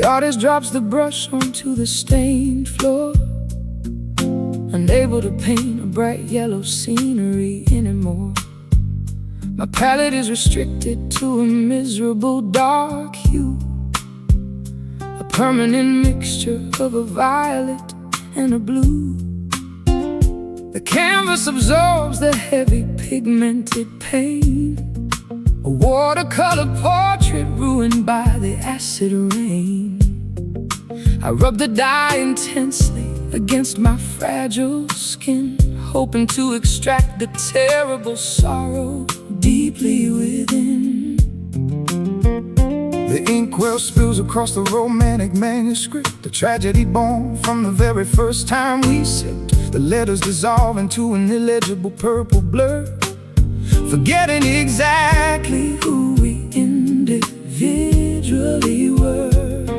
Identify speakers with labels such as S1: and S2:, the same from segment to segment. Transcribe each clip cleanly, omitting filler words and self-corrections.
S1: artist drops the brush onto the stained floor, unable to paint a bright yellow scenery anymore. My palette is restricted to a miserable dark hue, a permanent mixture of a violet and a blue. The canvas absorbs the heavy pigmented paint, a watercolor portrait ruined by the acid rain. I rub the dye intensely against my fragile skin, hoping to extract the terrible sorrow deeply within. The inkwell spills across the romantic manuscript, the tragedy born from the very first time we sipped. The letters dissolve into an illegible purple blur, forgetting exactly who we individually were.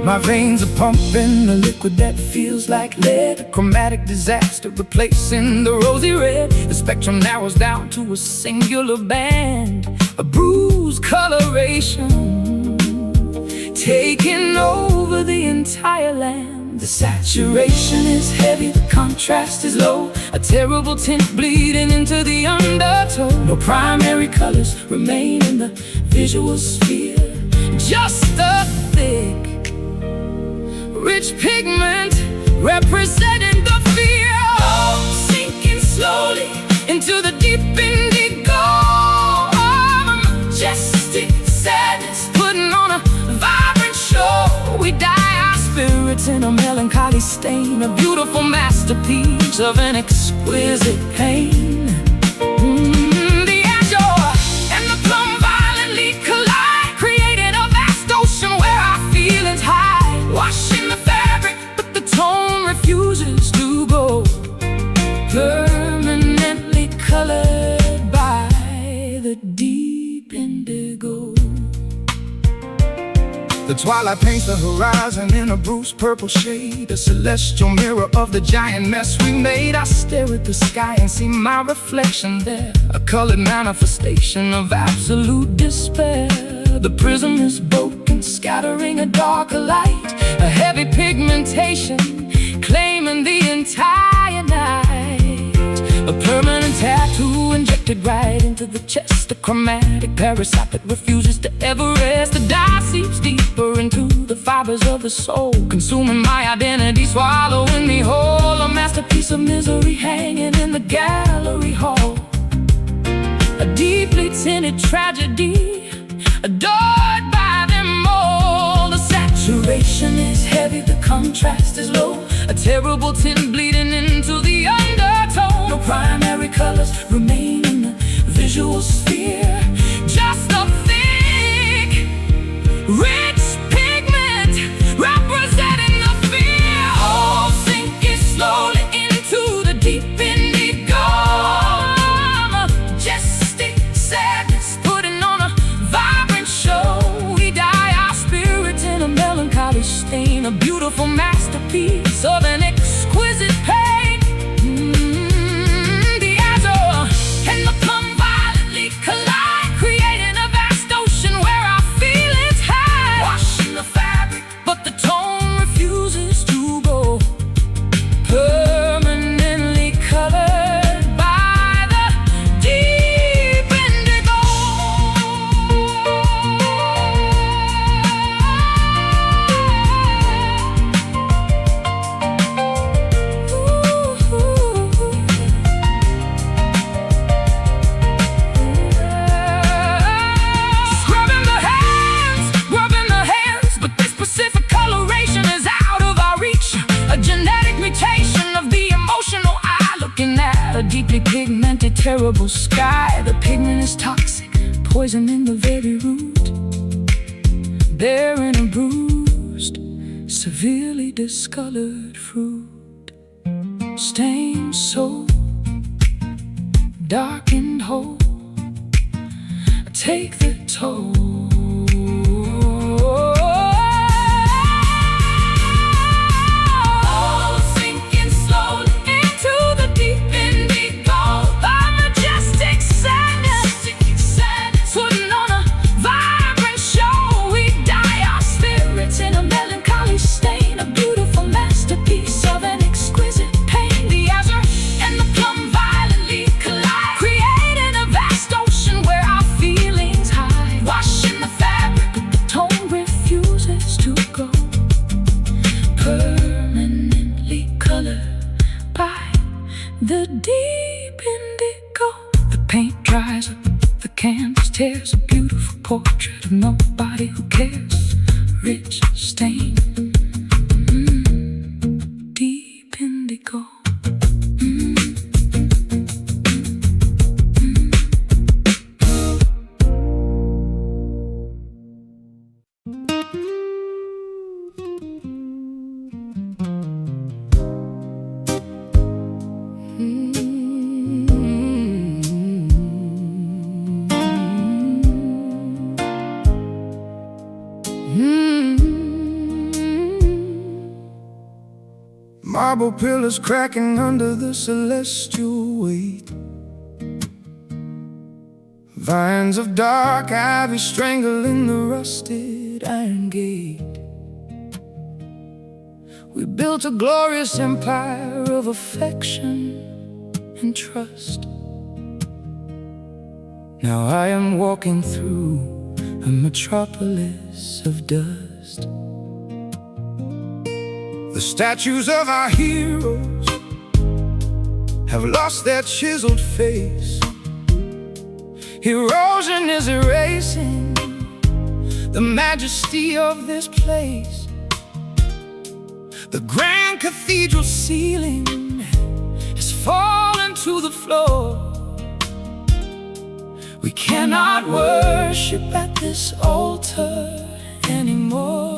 S1: My veins are pumping a liquid that feels like lead, a chromatic disaster replacing the rosy red. The spectrum narrows down to a singular band, a bruised coloration taking over the entire land. The saturation is heavy, the contrast is low, a terrible tint bleeding into the undertow. No primary colors remain in the visual sphere, just a thick, rich pigment representing the fear. Oh, sinking slowly into the deep indigo, a majestic sadness putting on a vibrant show. We die spirits in a melancholy stain, a beautiful masterpiece of an exquisite pain. The azure and the plum violently collide, creating a vast ocean where our feelings hide. Washing the fabric, but the tone refuses to go, permanently colored by the deep indigo. The twilight paints the horizon in a bruised purple shade, a celestial mirror of the giant mess we made. I stare at the sky and see my reflection there, a colored manifestation of absolute despair. The prism is broken, scattering a darker light, a heavy pigmentation claiming the entire night. A permanent tattoo injected right into the chest, a chromatic parasite that refuses to ever rest. The dye seeps deeper into the fibers of the soul, consuming my identity, swallowing me whole. A masterpiece of misery hanging in the gallery hall, a deeply tinted tragedy adored by them all. The saturation is heavy, the contrast is low, a terrible tint bleeding into the undertone. No primary colors remain in the visual sphere, just a thick, rich pigment representing the fear. Oh, sinking slowly into the deep indigo, majestic sadness putting on a vibrant show. We die our spirits in a melancholy stain, a beautiful masterpiece of an exquisite pain. The azure and the plum violently collide, creating a vast ocean where our feelings hide. Washing the fabric, but the tone refuses to go, permanently colored by the deep indigo. Scrubbing the hands, but this specific coloration is out of our reach. A genetic mutation of the emotional eye, looking at a deeply pigmented, terrible sky. The pigment is toxic, poisoning the very root, bearing a bruised, severely discolored fruit. Stained soul, darkened whole, take the toll. Oh, sinking slowly into the deep indigo, a majestic sadness putting on a vibrant show. We die our spirits in a melancholy portrait of nobody who cares. Rich stain, deep indigo. Marble pillars cracking under the celestial weight. Vines of dark ivy strangling the rusted iron gate. We built a glorious empire of affection and trust. Now I am walking through a metropolis of dust. The statues of our heroes have lost their chiseled face. Erosion is erasing the majesty of this place. The grand cathedral ceiling has fallen to the floor. We cannot worship at this altar anymore.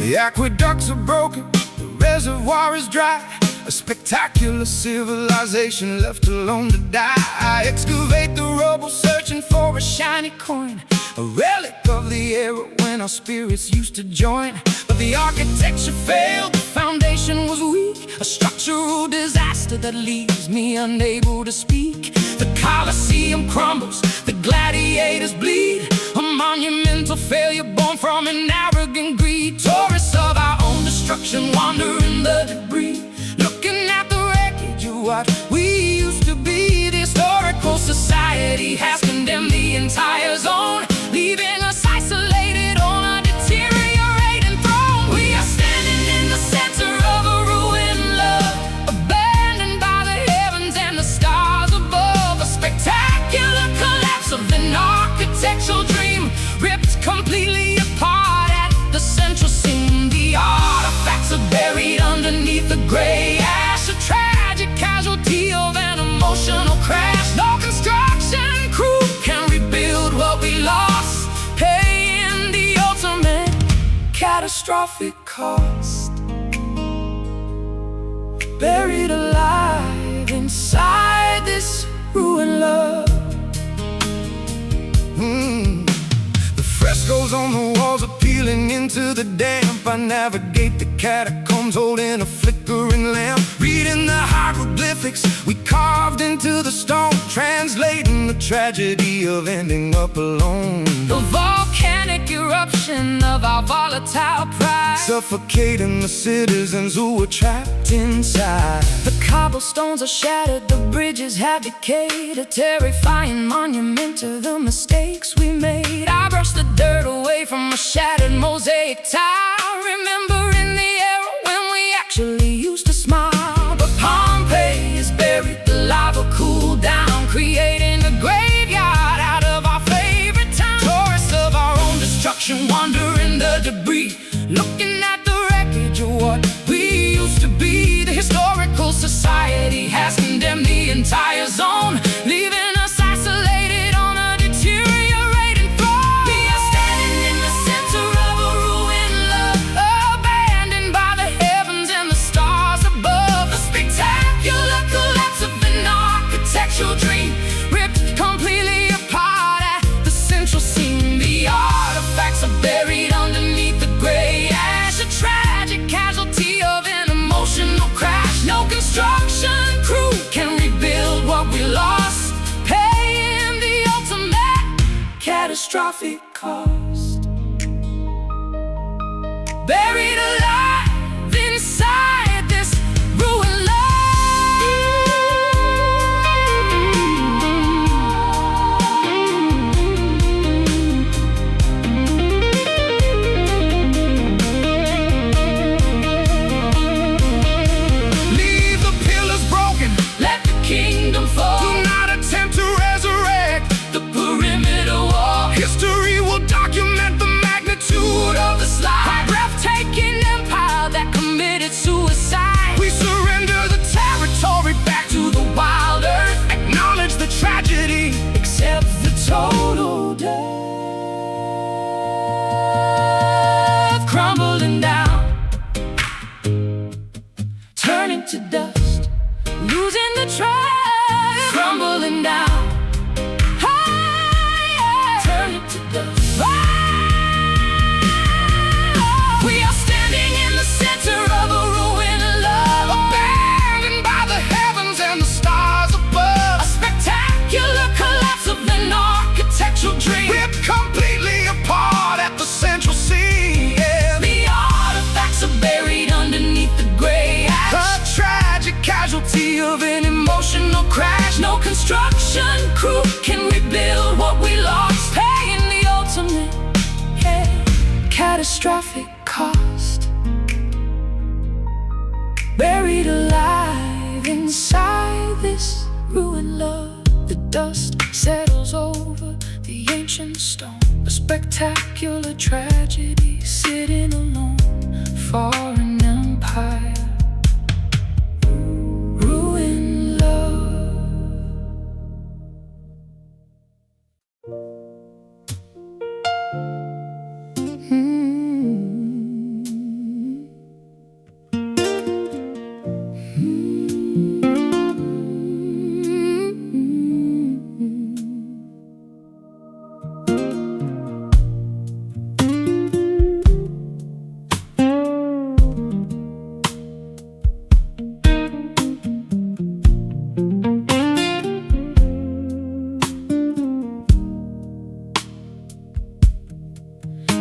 S1: The aqueducts are broken, the reservoir is dry. A spectacular civilization left alone to die. I excavate the rubble searching for a shiny coin, a relic of the era when our spirits used to join. But the architecture failed, the foundation was weak, a structural disaster that leaves me unable to speak. The Colosseum crumbles, the gladiators bleed, a monumental failure born from an arrogant greed. Tourists of our own destruction wander in the debris, looking at the wreckage of what we used to be. The historical society has condemned the entire zone, leaving us isolated on a deteriorating throne. We are standing in the center of a ruined love, abandoned by the heavens and the stars above. A spectacular collapse of an architectural dream, ripped completely apart at the central seam. The artifacts are buried underneath the gray ash, a tragic casualty of an emotional crash. No construction crew can rebuild what we lost, paying the ultimate catastrophic cost. Buried alive inside this ruined love. The frescoes on the walls are peeling into the damp. I navigate the catacombs holding a flickering lamp, reading the hieroglyphics we carved into the stone, translating the tragedy of ending up alone. The volcanic eruption of our volatile pride, suffocating the citizens who were trapped inside. The cobblestones are shattered, the bridges have decayed, a terrifying monument to the mistakes we made. I brush the dirt away from a shattered mosaic tile, remembering the era when we actually used to smile. But Pompeii is buried, the lava cooled down, creating a graveyard out of our favorite town. Tourists of our own destruction wander in the debris, looking at the wreckage of what we used to be. The historical society has condemned the entire zone, leaving us isolated on a deteriorating throne. We are standing in the center of a ruined love, abandoned by the heavens and the stars above. A spectacular collapse of an architectural dream, ripped completely apart at the central seam. The artifacts are buried underneath the gray ash, a tragic casualty of an emotional crash. No construction crew can rebuild what we lost, paying the ultimate catastrophic cost. Buried alive inside this ruined kingdom fall. Do not attempt to resurrect crash, no construction crew can rebuild what we lost, paying the ultimate, catastrophic cost. Buried alive inside this ruined love, the dust settles over the ancient stone. A spectacular tragedy sitting alone, for an empire. Ruined love.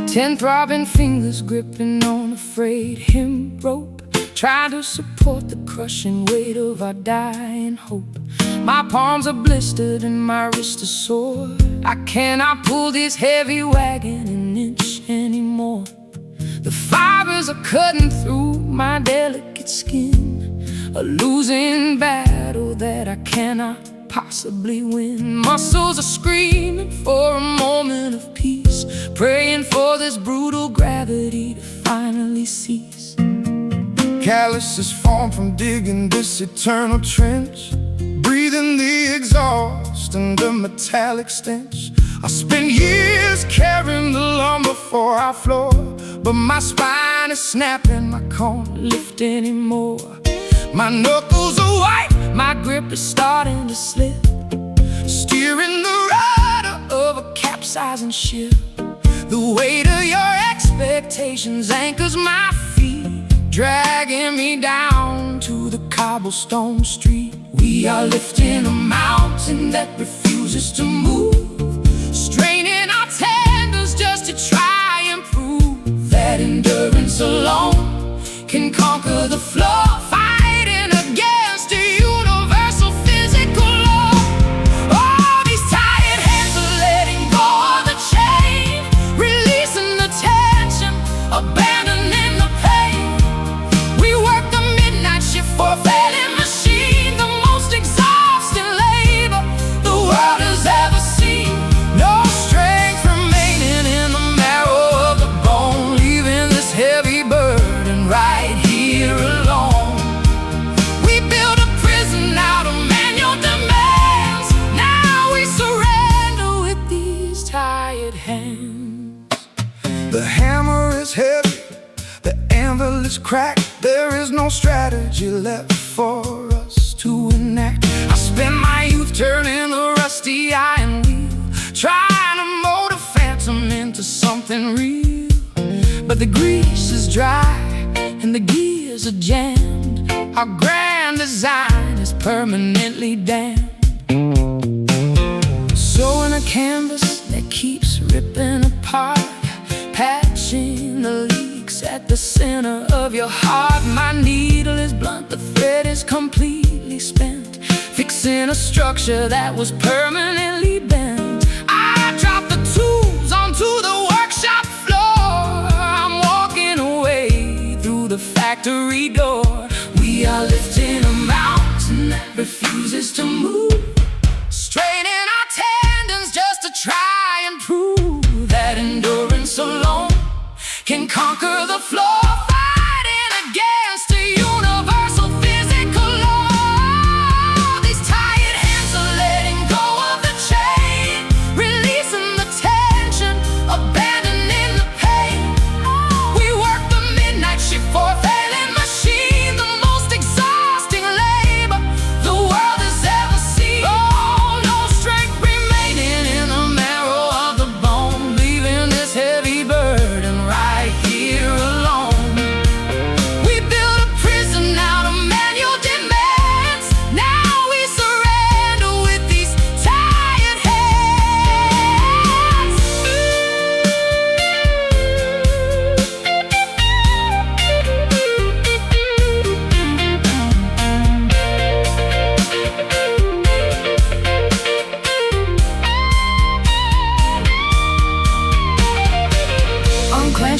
S1: Ten throbbing fingers gripping on a frayed hemp rope, trying to support the crushing weight of our dying hope. My palms are blistered and my wrists are sore. I cannot pull this heavy wagon an inch anymore. The fibers are cutting through my delicate skin, a losing battle that I cannot possibly win. Muscles are screaming for a moment of peace, praying for this brutal gravity to finally cease. Calluses form from digging this eternal trench, breathing the exhaust and the metallic stench. I spent years carrying the lumber for our floor, but my spine is snapping, I can't lift anymore. My knuckles are white, my grip is starting to slip, steering the rudder of a capsizing ship. The weight of your expectations anchors my feet, dragging me down to the cobblestone street. We are lifting a mountain that refuses to move, straining our tendons just to try and prove that endurance alone can conquer the floor, fighting against a universal physical law. Oh, these tired hands are letting go of the chain, releasing the tension, abandoning the pain. We work the midnight shift for a failing machine, the most exhausting labor the world has ever seen. No strength remaining in the marrow of the bone, leaving this heavy burden right here alone. We build a prison out of manual demands, now we surrender with these tired hands. The hammer is heavy, the anvil is cracked, there is no strategy left for us to enact. I spent my youth turning the rusty iron wheel, trying to mold a phantom into something real. But the grease is dry and the gears are jammed, our grand design is permanently damned. Sewing a canvas that keeps ripping apart, patching the leaks at the center of your heart. My needle is blunt, the thread is completely spent, fixing a structure that was permanently bent. I dropped the tools onto the workshop floor, I'm walking away through the factory door. We are lifting a mountain that refuses to move, straining our tendons just to try and prove that endurance alone can conquer the floor, fighting against a universal physical law. These tired hands are letting go of the chain, releasing the tension, abandoning the pain. We work the midnight shift for a failing machine, the most exhausting labor the world has ever seen. Oh, no strength remaining in the marrow of the bone, leaving this heavy burden right here alone.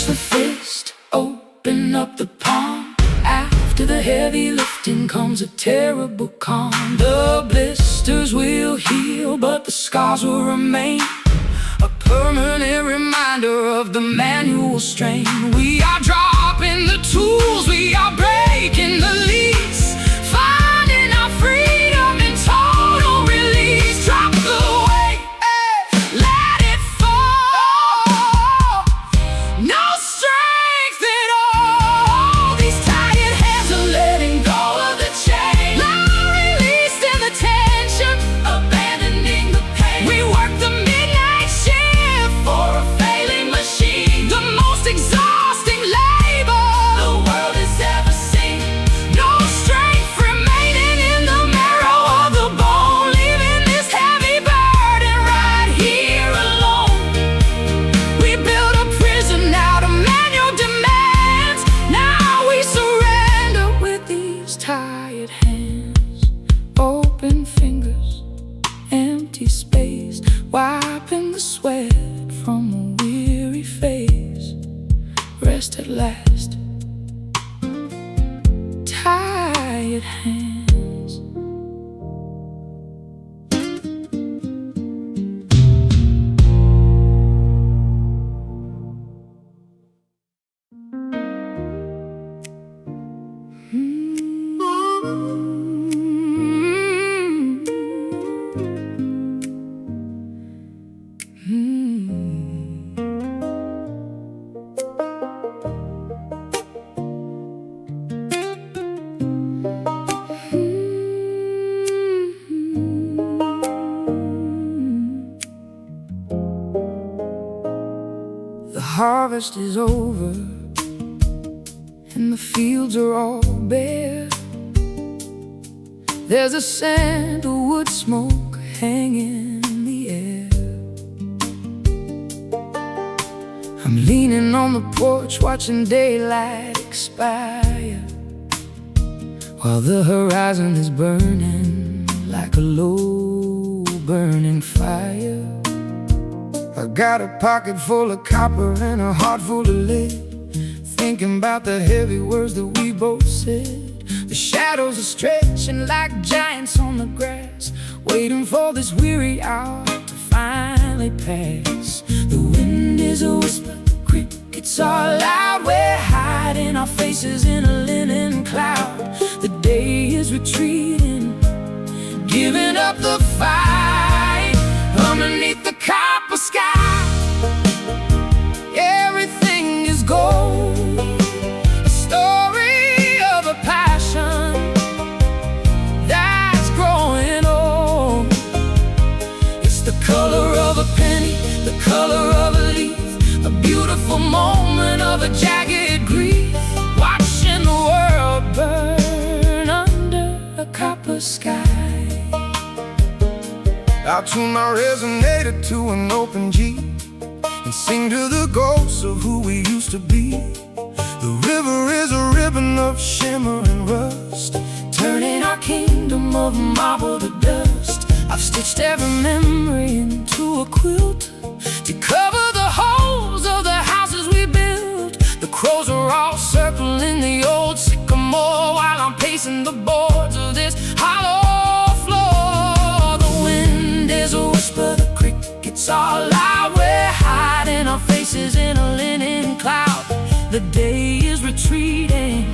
S1: clench the fist, open up the palm. After the heavy lifting comes a terrible calm. The blisters will heal, but the scars will remain, a permanent reminder of the manual strain. We are dropping the tools, we are breaking the lease, finding our freedom in total release. Drop the weight, let it fall. No strength at all. These tired hands are letting go of the chain. Now released in the tension, abandoning the pain. We work the midnight shift for a failing machine, the most exhausting labor the world has ever seen. No strength remaining in the marrow of the bone, leaving this heavy burden right here alone. We build a prison out of manual demands. Now we surrender with these tired hands, open fingers, empty space, wiping the sweat from a weary face. Rest at last, tired hands. The harvest is over and the fields are all bare. There's a scent of wood smoke hanging in the air. I'm leaning on the porch watching daylight expire, while the horizon is burning like a low burning fire. I got a pocket full of copper and a heart full of lead, thinking about the heavy words that we both said. The shadows are stretching like giants on the grass, waiting for this weary hour to finally pass. The wind is a whisper, the crickets are loud. We're hiding our faces in a linen cloud. The day is retreating, giving up the fight. Underneath the copper sky, everything is gold. A story of a passion that's growing old. It's the color of a penny, the color of a leaf, a beautiful moment of a jagged grief. Watching the world burn under a copper sky. I'll tune my resonator to an open G and sing to the ghosts of who we used to be. The river is a ribbon of shimmer and rust, turning our kingdom of marble to dust. I've stitched every memory into a quilt to cover the holes of the houses we built. The crows are all circling the old sycamore while I'm pacing the boards of this hollow floor. The wind is a whisper, the crickets are loud. We're hiding our faces in a linen cloud. The day is retreating,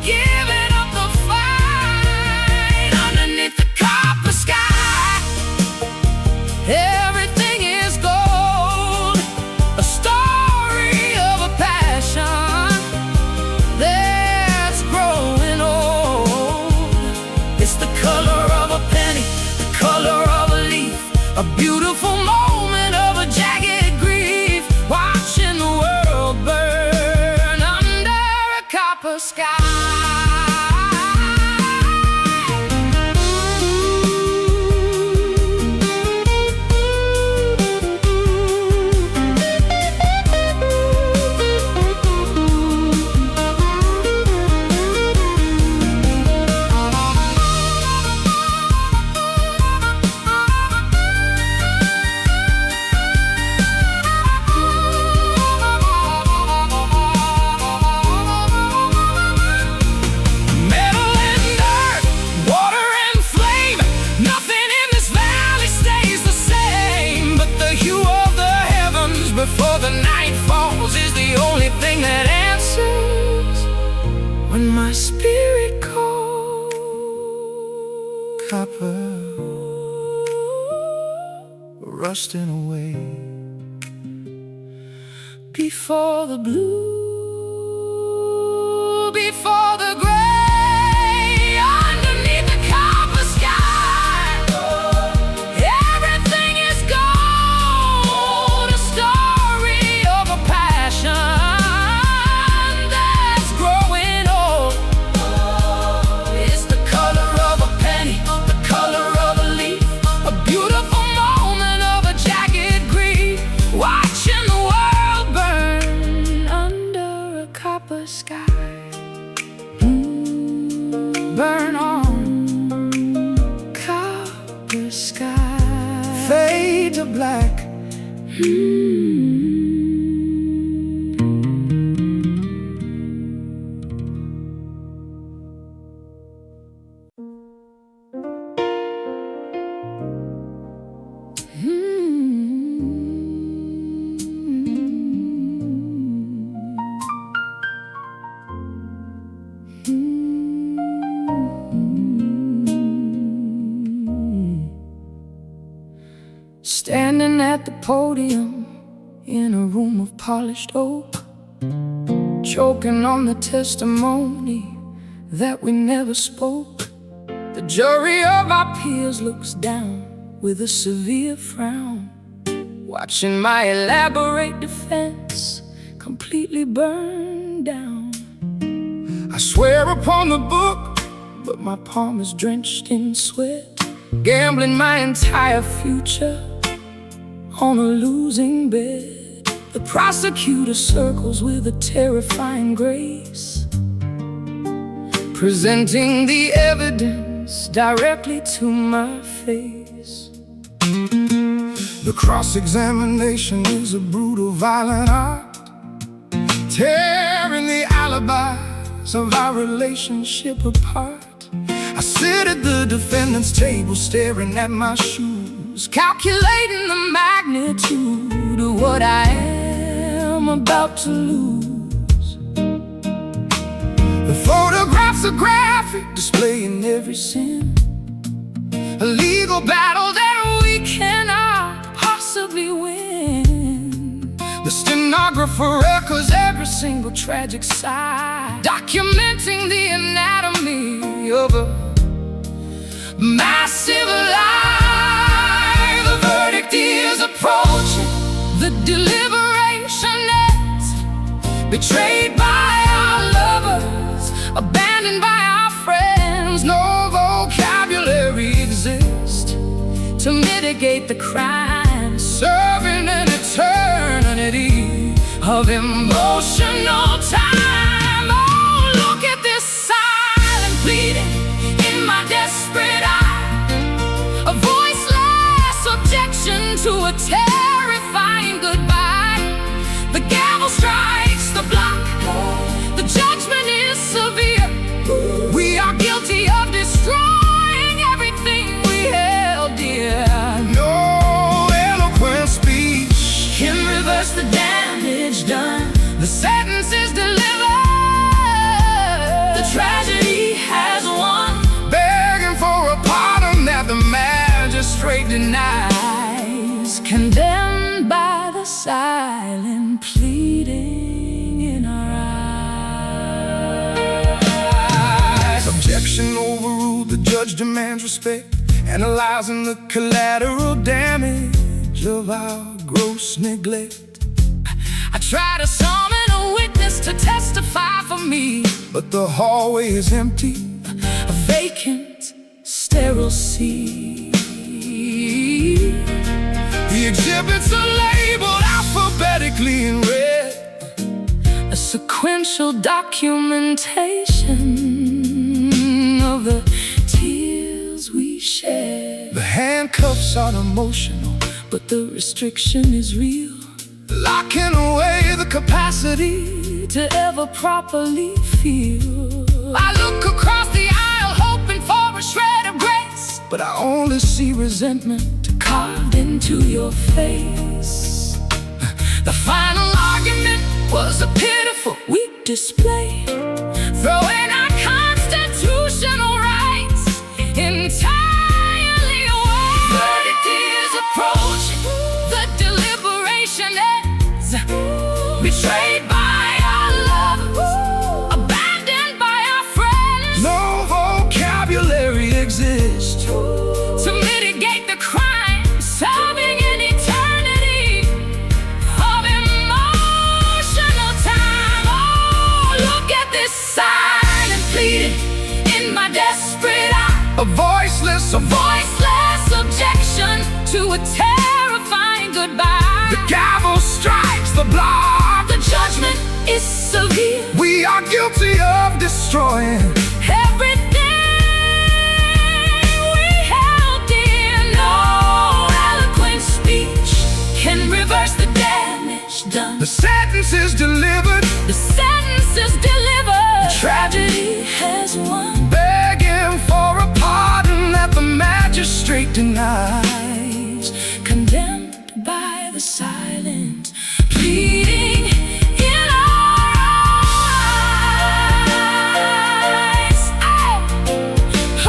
S1: giving up the fight. Underneath the copper sky, everything is gold. A story of a passion that's growing old. It's the color of a penny, the color of a leaf, a beautiful moment of a jagged grief. Watching the world burn under a copper sky. rusting away. Before the blue, before the gray, underneath the copper sky, everything is gold. A story of a passion that's growing old. It's the color of a penny, the color of a leaf, a beautiful moment of a jagged grief, watching the world burn under a copper sky. Burn on copper sky, fade to black. Standing at the podium in a room of polished oak, choking on the testimony that we never spoke. The jury of our peers looks down with a severe frown, watching my elaborate defense completely burn down. I swear upon the book, but my palm is drenched in sweat, gambling my entire future on a losing bet. The prosecutor circles with a terrifying grace, presenting the evidence directly to my face. The cross-examination is a brutal, violent art, tearing the alibis of our relationship apart. I sit at the defendant's table, staring at my shoes, calculating the magnitude of what I am about to lose. The photographs are graphic, displaying every sin, a legal battle that we cannot possibly win. The stenographer echoes every single tragic sigh, documenting the anatomy of a massive lie. The verdict is approaching, the deliberation ends. Betrayed by our lovers, abandoned by our friends, no vocabulary exists to mitigate the crime, serving an eternity of emotional time. Oh, look at this silent pleading in my desperate eye, a voiceless objection to a terrifying goodbye. The gavel strikes the block, the judgment is severe. We are guilty of destroying everything we held dear. No eloquent speech can reverse the damage done. The sentence is delivered, the tragedy has won, begging for a pardon that the magistrate denies, condemned by the silent pleading in our eyes. Objection overruled, the judge demands respect, analyzing the collateral damage of our gross neglect. I try to summon a witness to testify for me, but the hallway is empty, a vacant, sterile seat. The exhibits are labeled alphabetically in red, a sequential documentation of the tears we shed. The handcuffs are emotional, but the restriction is real, locking away the capacity to ever properly feel. I look across the aisle hoping for a shred of grace, but I only see resentment carved into your face. The final argument was a pitiful, weak display, throwing our constitutional rights entirely away. Verdict is approaching, betrayed by our lovers, abandoned by our friends. No vocabulary exists to mitigate the crime, solving an eternity of emotional time. Oh, look at this silent pleading in my desperate eye. A voiceless objection to a terrifying goodbye. The gavel strikes the block. The judgment is severe. We are guilty of destroying everything we held dear. No eloquent speech can reverse the damage done. The sentence is delivered. The sentence is delivered. The tragedy has won. Begging for a pardon that the magistrate denies. Condemned by the silent pleading in our eyes. Oh,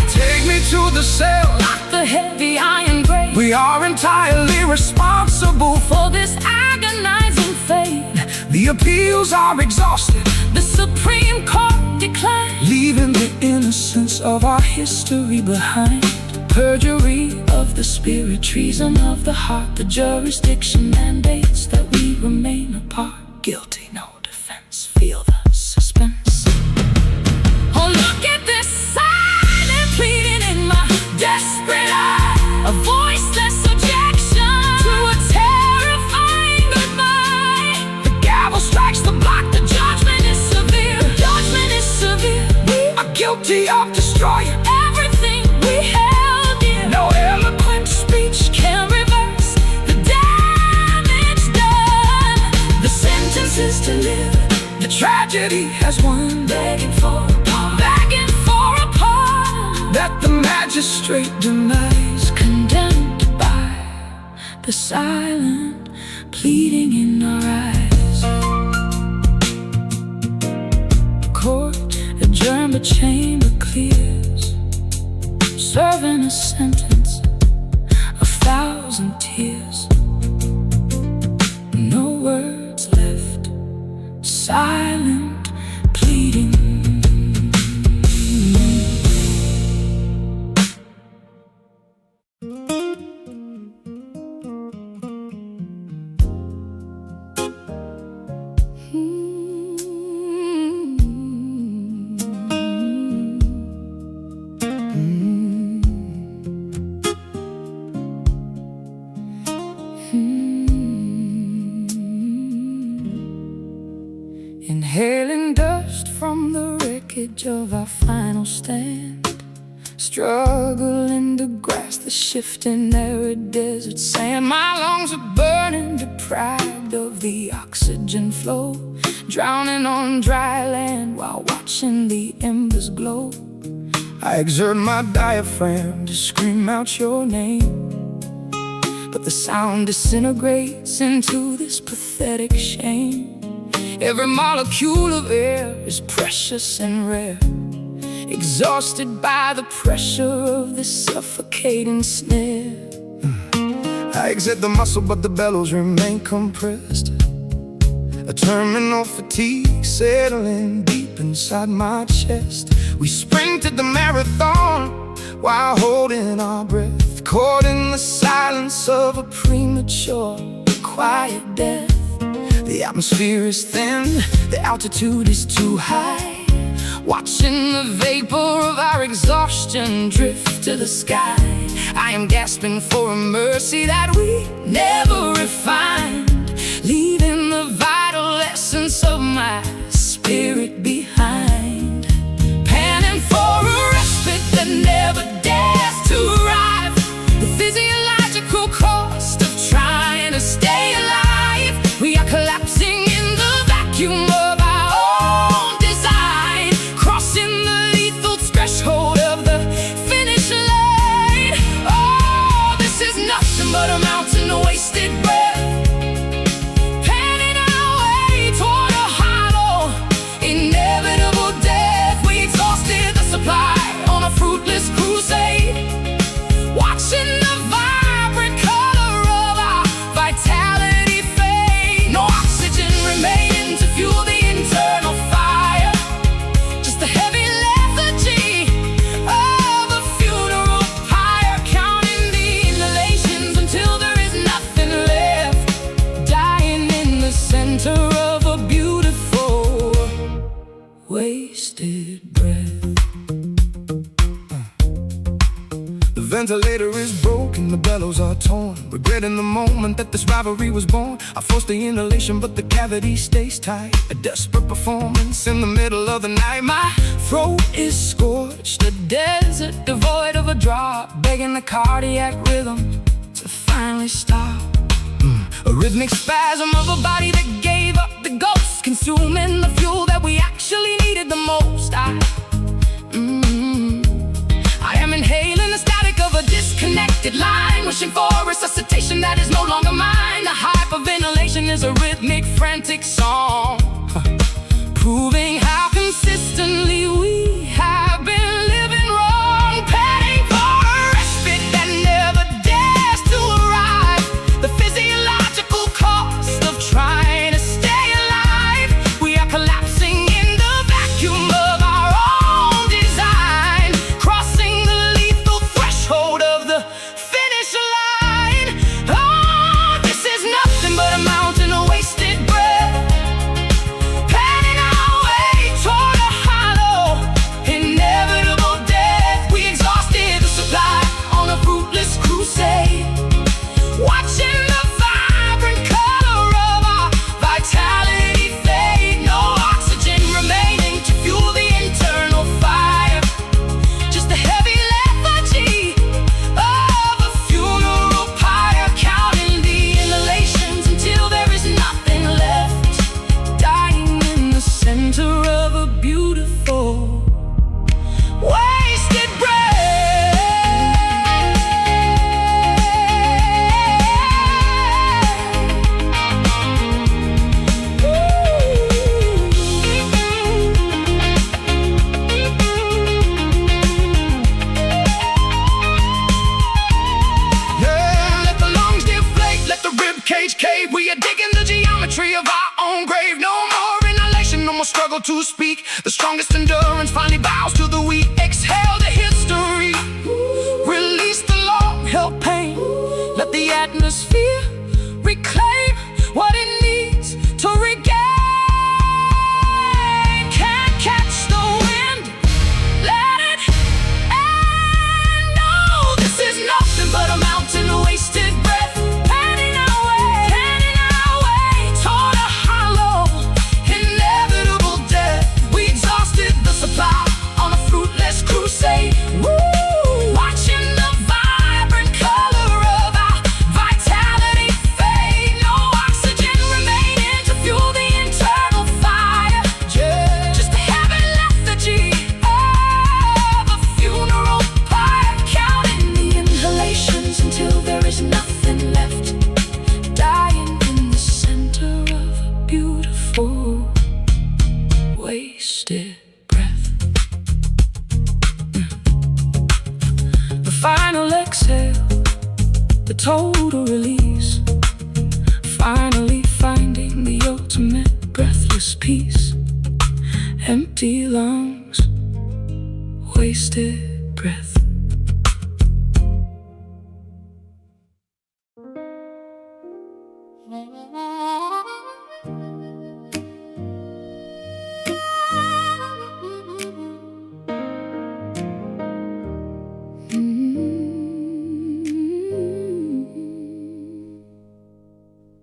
S1: take me to the cell, lock the heavy iron grave. We are entirely responsible for this agonizing fate. The appeals are exhausted. The Supreme Court declined, leaving the innocence of our history behind. Perjury of the spirit, treason of the heart. The jurisdiction mandates that we remain apart. Guilty, no defense. Feel the suspense. Oh, look at this silent pleading in my desperate eye. A voiceless objection to a terrifying goodbye. The gavel strikes the block. The judgment is severe. The judgment is severe. We are guilty of destroying everything we held dear. No eloquent speech can reverse the damage done. The sentence is delivered. The tragedy has won. Begging for a pardon, begging for a pardon that the magistrate denies. Condemned by the silent pleading in our eyes. Court adjourned, the chamber clears, serving a sentence, 1,000 tears. No words left, silent pleading. Inhaling dust from the wreckage of our final stand, struggling to grasp the shifting arid desert sand. My lungs are burning, deprived of the oxygen flow, drowning on dry land while watching the embers glow. I exert my diaphragm to scream out your name, but the sound disintegrates into this pathetic shame. Every molecule of air is precious and rare, exhausted by the pressure of this suffocating snare. I exert the muscle, but the bellows remain compressed. A terminal fatigue settling deep inside my chest. We sprinted the marathon while holding our breath, caught in the silence of a premature, quiet death. The atmosphere is thin, the altitude is too high, watching the vapor of our exhaustion drift to the sky. I am gasping for a mercy that we never refined, leaving the vital essence of my spirit behind. Panning for a respite that never dares to arrive, the physiological cost of trying to stay alive. We are collapsing in the vacuum of our own design, crossing the lethal threshold of the finish line. Oh, this is nothing but a mountain of wasted breath, panning our way toward a hollow, inevitable death. We exhausted the supply on a fruitless ventilator is broken, the bellows are torn. Regretting the moment that this rivalry was born. I force the inhalation, but the cavity stays tight. A desperate performance in the middle of the night. My throat is scorched, a desert devoid of a drop, begging the cardiac rhythm to finally stop. A rhythmic spasm of a body that gave up the ghost, consuming the fuel that we actually needed the most. I am inhaling the static of a disconnected line, wishing for resuscitation that is no longer mine. The hype of inhalation is a rhythmic, frantic song, proving how consistently we have been living wrong. Paying for a respite that never dares to arrive. The physiological cost of trying to stay alive. We are collapsing in the vacuum of our own design, crossing the lethal threshold of the finish line. Oh, this is nothing but a mountain of wasted breath, panning our way toward a hollow, inevitable death. We exhausted the supply on a fruitless crusade, watching the vibrant color of our vitality fade. No oxygen remaining to fuel the internal fire, just the heavy lethargy of a funeral pyre, counting the inhalations until there is nothing left, dying in the center of a beautiful wasted let the lungs deflate, let the rib cage cave. We are digging the geometry of our own grave. No more inhalation, no more struggle to speak. The strongest endurance finally bows to the weak. Exhale the history, release the long-held pain. Let the atmosphere reclaim what it needs to regain. Can't catch the wind, let it end. No, this is nothing but a mountain of wasted breath, panning our way toward a hollow, inevitable death. We exhausted the supply on a fruitless crusade. Watching the vibrant color of our vitality fade. No oxygen remaining to fuel the internal fire, just a heavy lethargy of a funeral pyre, counting the inhalations until there is nothing left, dying in the center of a beautiful wasted breath. The final exhale, the total release, finally finding the ultimate breathless peace. Empty lungs, wasted breath.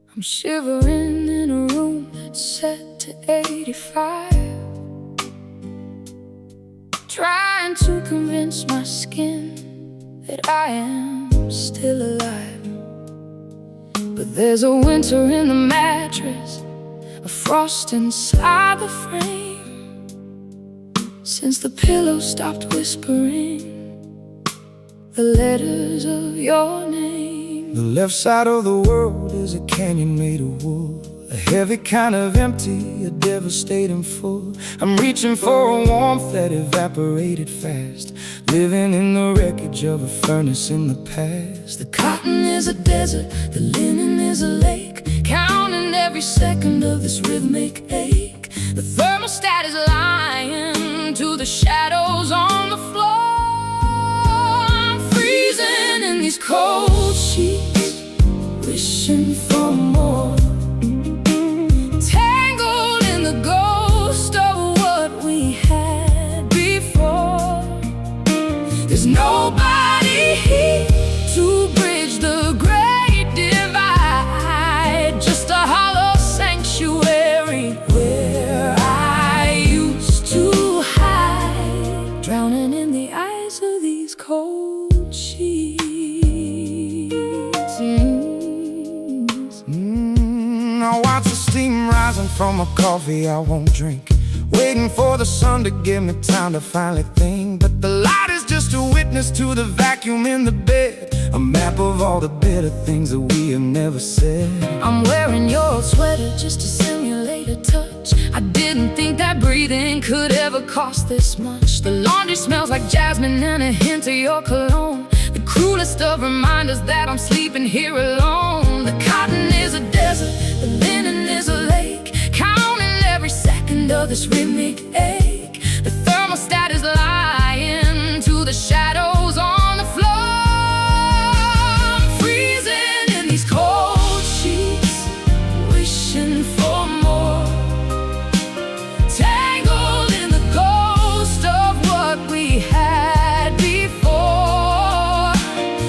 S1: I'm shivering in a room that's set to 85, trying to convince my skin that I am still alive. But there's a winter in the mattress, a frost inside the frame, since the pillow stopped whispering the letters of your name. The left side of the world is a canyon made of wool, a heavy kind of empty, a devastating full. I'm reaching for a warmth that evaporated fast, living in the wreckage of a furnace in the past. The cotton is a desert, the linen is a lake, counting every second of this rhythmic ache. The thermostat is lying to the shadows on the floor. I'm freezing in these cold sheets, wishing for more, tangled in the ghost of what we had before. There's nobody nobody to bridge the great divide, just a hollow sanctuary where I used to hide, drowning in the eyes of these cold sheets. I watch the steam rising from a coffee I won't drink, waiting for the sun to give me time to finally think. But the light is just a witness to the vacuum in the bed, a map of all the bitter things that we have never said. I'm wearing your old sweater just to simulate a touch. I didn't think that breathing could ever cost this much. The laundry smells like jasmine and a hint of your cologne, the cruelest of reminders that I'm sleeping here alone. The cotton is a desert, the linen is a lake, counting every second of this rhythmic ache. The thermostat is lying to the shadows on the floor. I'm freezing in these cold sheets, wishing for more, tangled in the ghost of what we had before.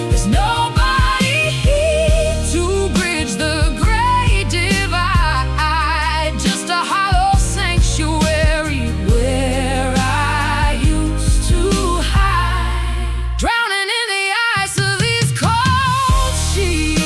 S1: There's nobody here to bridge the great divide, just a hollow sanctuary where I used to hide, drowning in the ice of these cold sheets.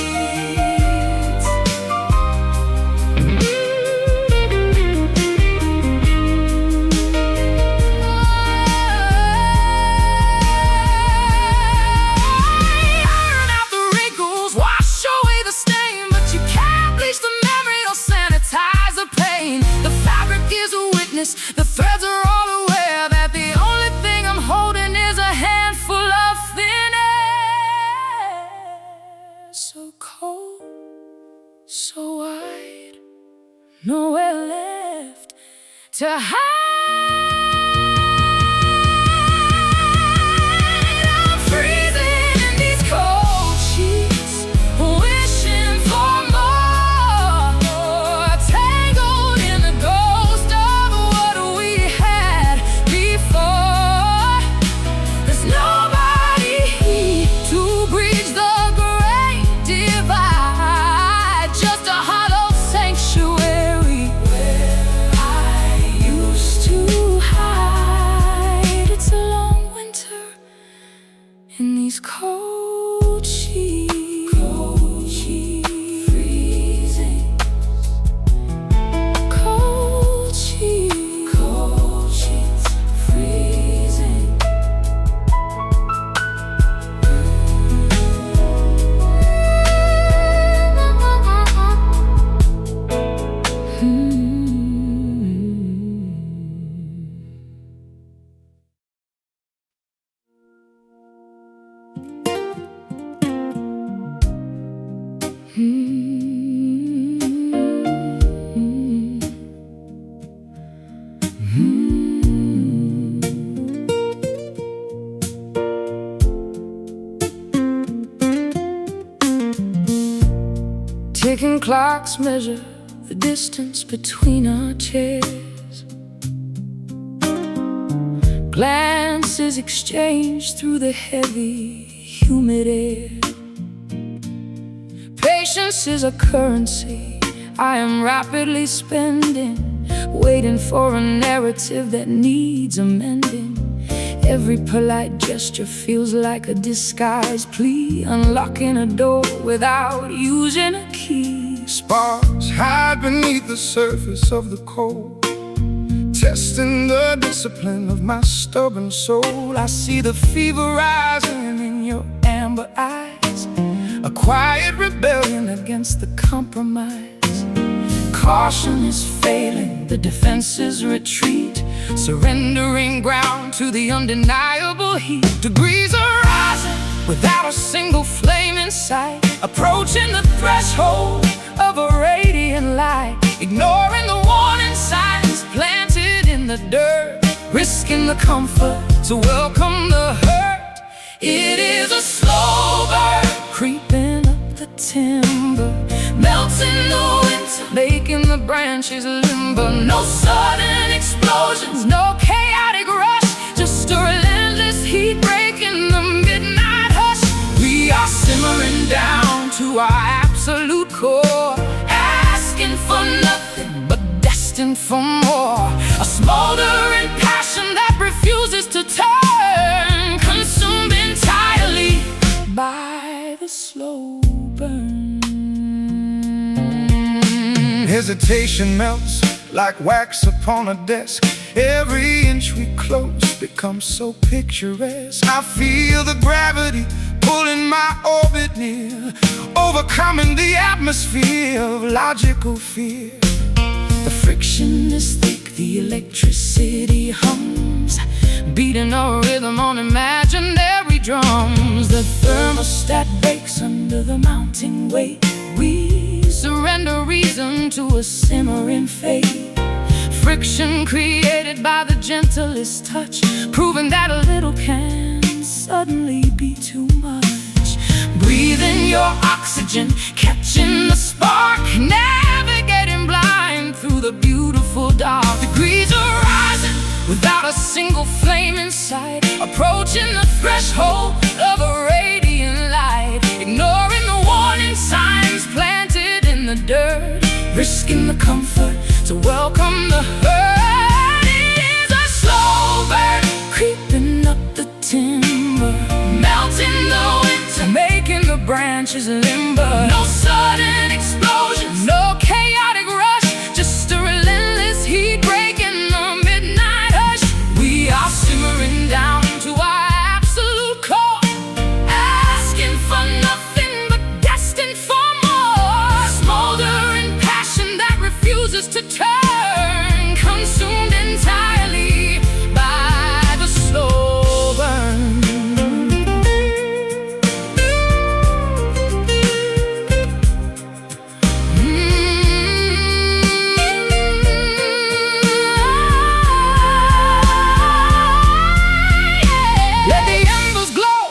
S1: Iron out the wrinkles, wash away the stain, but you can't bleach the memory or sanitize the pain. The fabric is a witness, the threads are all aware that the only thing I'm holding is a handful of thin air. So cold, so wide, nowhere left to hide. I'm freezing in these cold sheets, wishing for more, tangled in the ghost of what we had before. There's nobody to bridge the great divide, just a hollow sanctuary where I used to hide. It's a long winter in these cold sheets, freezing, cold sheets, freezing. Ticking clocks measure the distance between our chairs. Glances exchanged through the heavy, humid air. Patience is a currency I am rapidly spending, waiting for a narrative that needs amending. Every polite gesture feels like a disguised plea, unlocking a door without using a key. Sparks hide beneath the surface of the coal, testing the discipline of my stubborn soul. I see the fever rising in your amber eyes, a quiet rebellion against the compromise. Caution is failing, the defenses retreat, surrendering ground to the undeniable heat. Degrees are rising without a single flame in sight, approaching the threshold of a radiant light, ignoring the warning signs planted in the dirt, risking the comfort to welcome the hurt. It is a slow burn, creeping up the timber, melting the winter, making the branches limber. No sudden explosions, no chaotic rush, just a relentless heat breaking the midnight hush. hesitation melts like wax upon a desk. Every inch we close becomes so picturesque. I feel the gravity pulling my orbit near, overcoming the atmosphere of logical fear. The friction is thick, the electricity hums, beating a rhythm on imaginary drums. The thermostat breaks under the mounting weight. We surrender reason to a simmering fate. Friction created by the gentlest touch, proving that a little can suddenly be too much. Breathing your oxygen, catching the spark, navigating blind through the beautiful dark. Degrees are rising without a single flame in sight, approaching the threshold of a radiant light. Ignoring the warning signs planted in the dirt, risking the comfort to welcome the hurt. It is a slow burn, creeping up the timber, melting the winter, making the branches limber. No sudden explosions, no chaotic rush, just a relentless heat breaking the midnight hush. We are simmering down to our absolute core, asking for nothing but destined for more. Smoldering passion that refuses to turn, consumed entirely by the slow burn. Let the embers glow,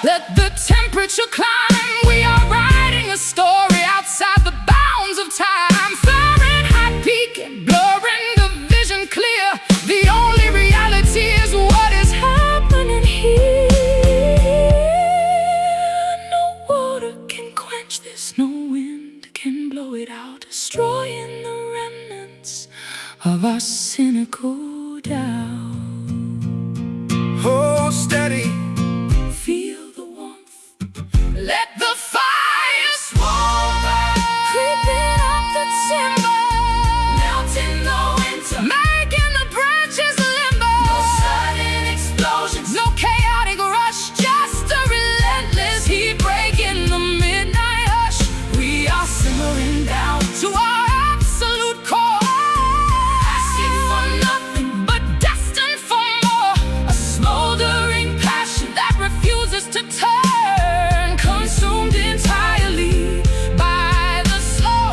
S1: let the temperature climb. We are writing a story outside the bounds of time. Fahrenheit peaking, blurring the vision clear. The only reality is what is happening here. No water can quench this, no wind can blow it out, destroying the remnants of our cynical doubt. Hold steady, feel the warmth, let the fire swallow, creeping up the timber, melting the winter, making the branches limber. No sudden explosions, no chaotic rush, just a relentless heat breaking the midnight hush. We are simmering down to our absolute core, asking for nothing but destined for more. A smoldering passion that refuses to turn, consumed entirely by the slow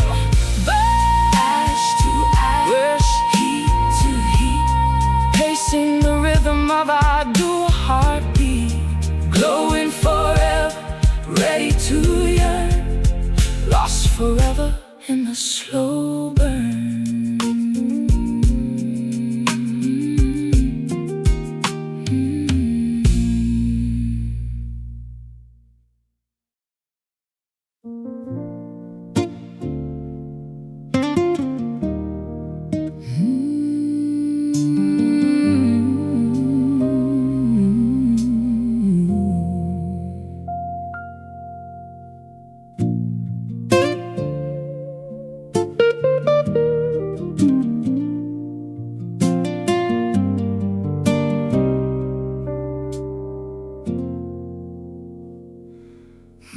S1: burn. Ash to ash, heat to heat, pacing the rhythm of our dual heartbeat. Glowing forever, ready to yearn, lost forever in the slow burn.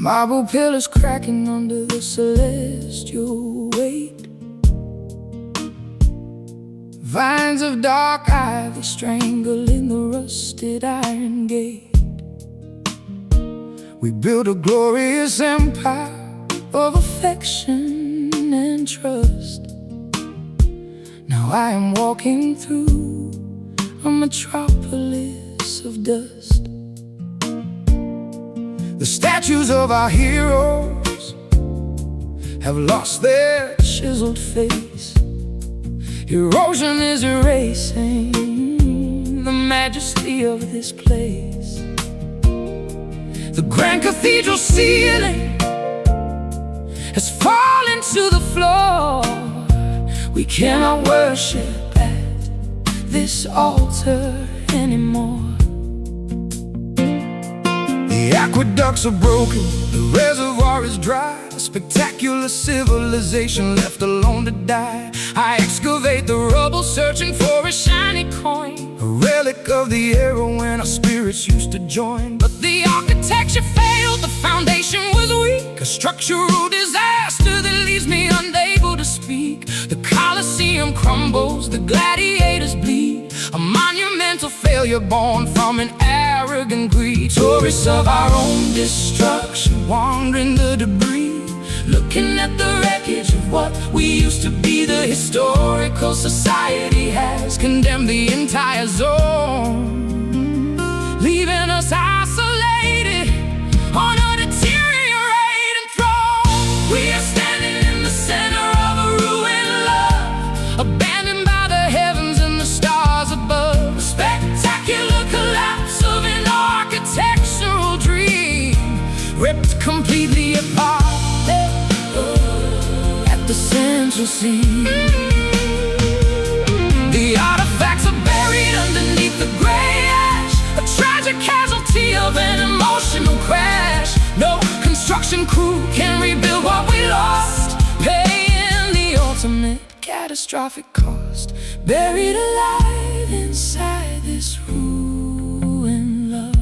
S1: Marble pillars cracking under the celestial weight. Vines of dark ivy strangling the rusted iron gate. We built a glorious empire of affection and trust. Now I am walking through a metropolis of dust. The statues of our heroes have lost their chiseled face. Erosion is erasing the majesty of this place. The grand cathedral ceiling has fallen to the floor. We cannot worship at this altar anymore. The aqueducts are broken, the reservoir is dry. As spectacular civilization left alone to die. I excavate the rubble searching for a shiny coin, a relic of the era when our spirits used to join. But the architecture failed, the foundation was weak, a structural disaster that leaves me unable to speak. The Colosseum crumbles, the gladiators bleed, a monumental failure born from an arrogant greed. Tourists of our own destruction, wandering the debris, looking at the wreckage of what we used to be. The historical society has condemned the entire zone, leaving us isolated on a deteriorating throne. We are standing in the center of a ruined love, abandoned by the heavens and the stars above. A spectacular collapse of an architectural dream, ripped completely apart at the central scene. The artifacts are buried underneath the gray ash, a tragic casualty of an emotional crash. No construction crew can rebuild what we lost, paying the ultimate catastrophic cost. Buried alive inside this ruined love.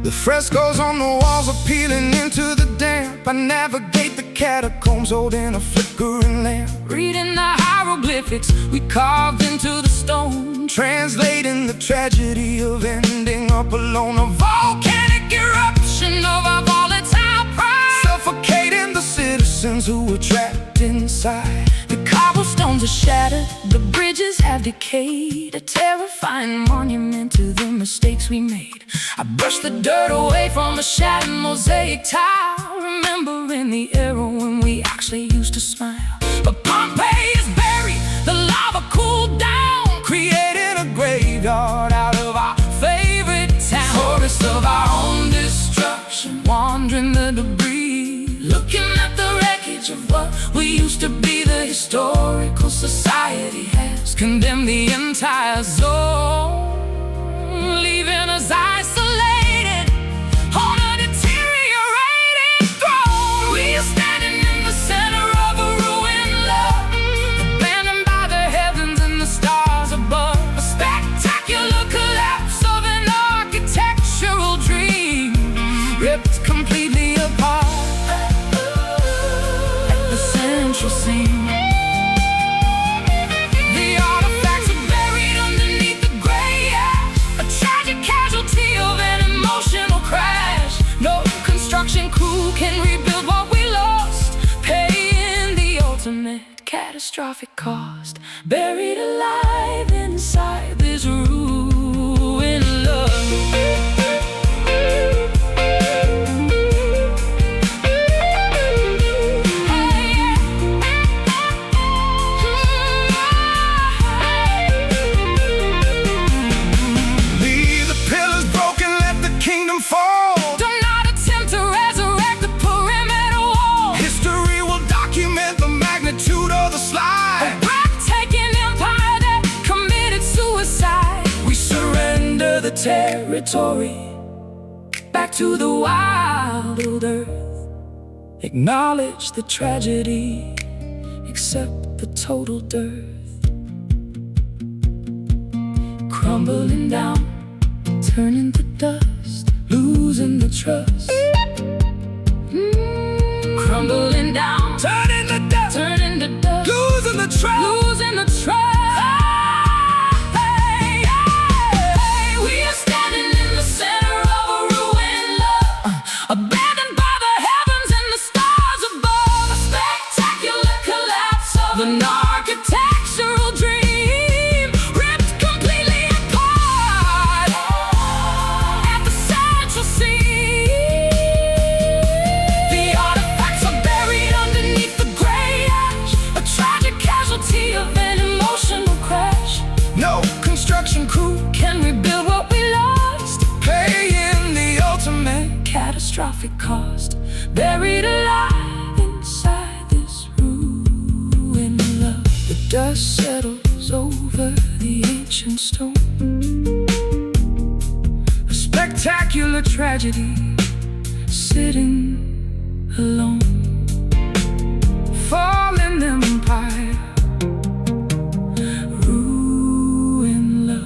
S1: The frescoes on the walls are peeling into the damp. I navigate the catacombs holding a flickering lamp, reading the hieroglyphics we carved into the stone, translating the tragedy of ending up alone. A volcanic eruption of our volatile pride, suffocating the citizens who were trapped inside. The cobblestones are shattered, the bridges have decayed, a terrifying monument to the mistakes we made. I brush the dirt away from a shattered mosaic tile, remembering the era when we actually used to smile. But Pompeii is buried, the lava cooled down, creating a graveyard out of our favorite town. Tourists of our own destruction, wandering the debris, looking at the wreckage of what we used to be. The historical society has condemned the entire zone, leaving us isolated on a deteriorating throne. We are standing in the center of a ruined love, abandoned by the heavens and the stars above. A spectacular collapse of an architectural dream, ripped completely apart at the central scene. Crew can rebuild what we lost, paying the ultimate catastrophic cost. Buried alive inside this ruined love. Leave the pillars broken, let the kingdom fall. Territory back to the wild old earth. Acknowledge the tragedy, accept the total dearth. Crumbling down, turning to dust, losing the trust. Crumbling down, turning to dust, losing the trust, losing the trust. Abandoned by the heavens and the stars above. A spectacular collapse of an architectural dream, ripped completely apart at the central scene. The artifacts are buried underneath the gray ash, a tragic casualty of an emotional crash. No construction crew can rebuild what we lost, paying the ultimate catastrophic cost. Buried alive inside this ruined love. The dust settles over the ancient stone, a spectacular tragedy sitting alone. Falling empire, ruin love.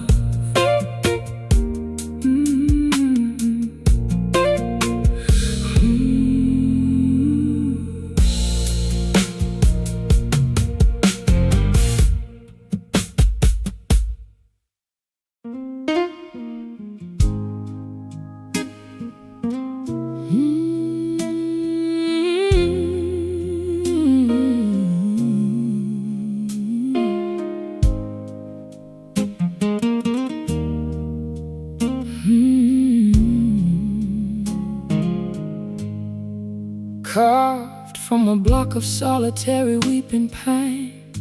S1: Carved from a block of solitary weeping pine,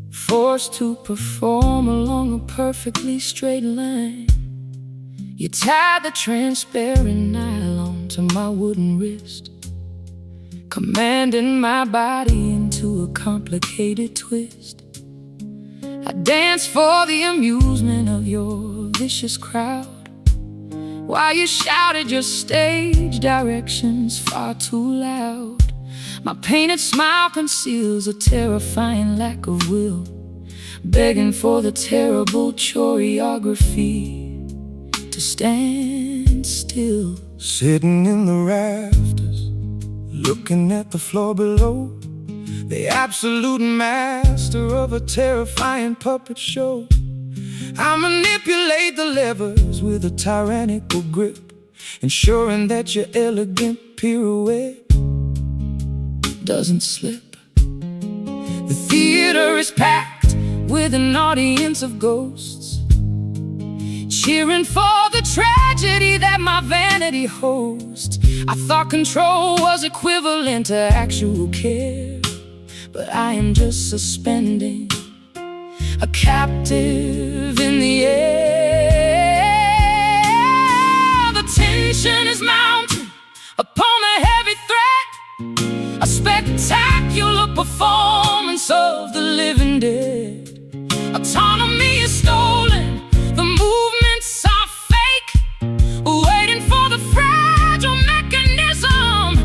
S1: forced to perform along a perfectly straight line. You tied the transparent nylon to my wooden wrist, commanding my body into a complicated twist. I danced for the amusement of your vicious crowd, while you shouted your stage directions far too loud. My painted smile conceals a terrifying lack of will, begging for the terrible choreography to stand still.
S2: Sitting in the rafters, looking at the floor below, the absolute master of a terrifying puppet show. I manipulate the levers with a tyrannical grip, ensuring that your elegant pirouette doesn't slip. The theater is packed with an audience of ghosts, cheering for the tragedy that my vanity hosts. I thought control was equivalent to actual care, but I am just suspending, a captive in the air. The tension is mounting upon a heavy threat, a spectacular performance of the living dead. Autonomy is stolen, the movements are fake, waiting for the fragile mechanism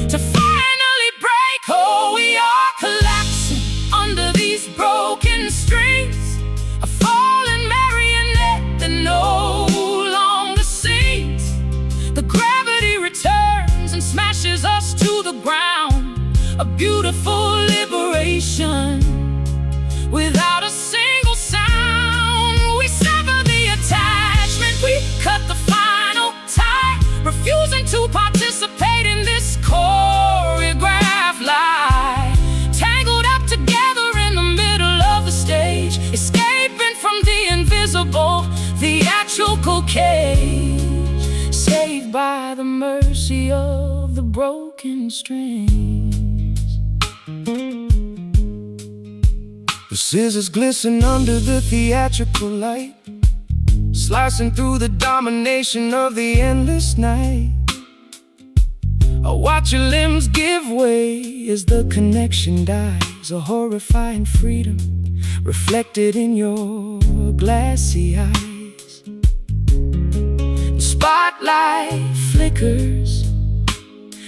S2: to finally break. Oh, we are collapsing under these broken strings, a fallen marionette that no longer sings. The gravity returns and smashes us to the ground, a beautiful liberation without a single sound. We sever the attachment, we cut the final tie, refusing to participate in this choreographed lie. Tangled up together in the middle of the stage, escaping from the invisible theatrical cage, saved by the mercy of the broken strings. The scissors glisten under the theatrical light, slicing through the domination of the endless night. I watch your limbs give way as the connection dies, a horrifying freedom reflected in your glassy eyes. The spotlight flickers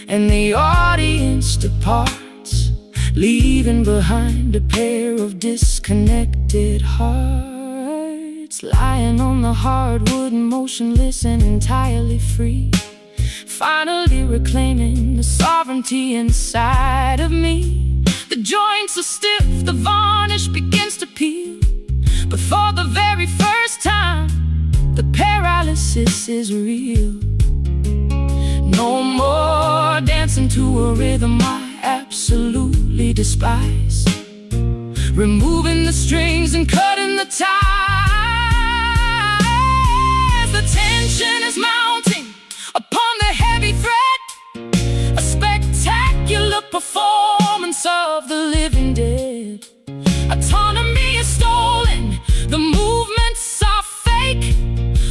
S2: and the audience departs, leaving behind a pair of disconnected hearts, lying on the hardwood, motionless and entirely free, finally reclaiming the sovereignty inside of me. The joints are stiff, the varnish begins to peel, but for the very first time, the paralysis is real. No more dancing to a rhythm I absolutely despise, removing the strings and cutting the ties. The tension is mounting upon the heavy thread, a spectacular performance of the living dead. Autonomy is stolen, the movements are fake,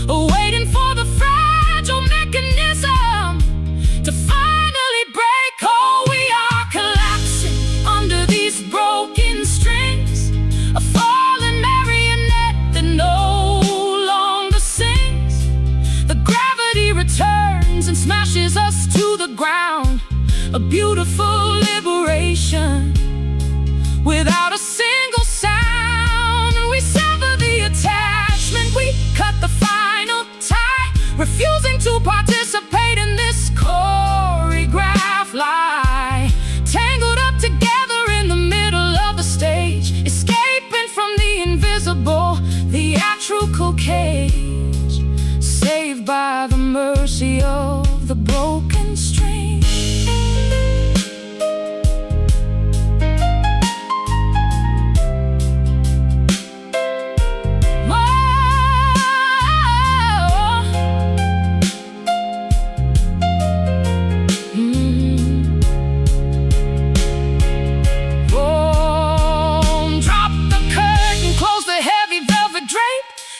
S2: waiting for the fragile mechanism to finally break. Oh, we are collapsing under these broken strings, a fallen marionette that no longer sings. The gravity returns and smashes us to the ground, a a beautiful liberation without a single sound. And we sever the attachment, we cut the final tie, refusing to participate in this choreographed lie. Tangled up together in the middle of the stage, escaping from the invisible theatrical cage, saved by the mercy of the broken string.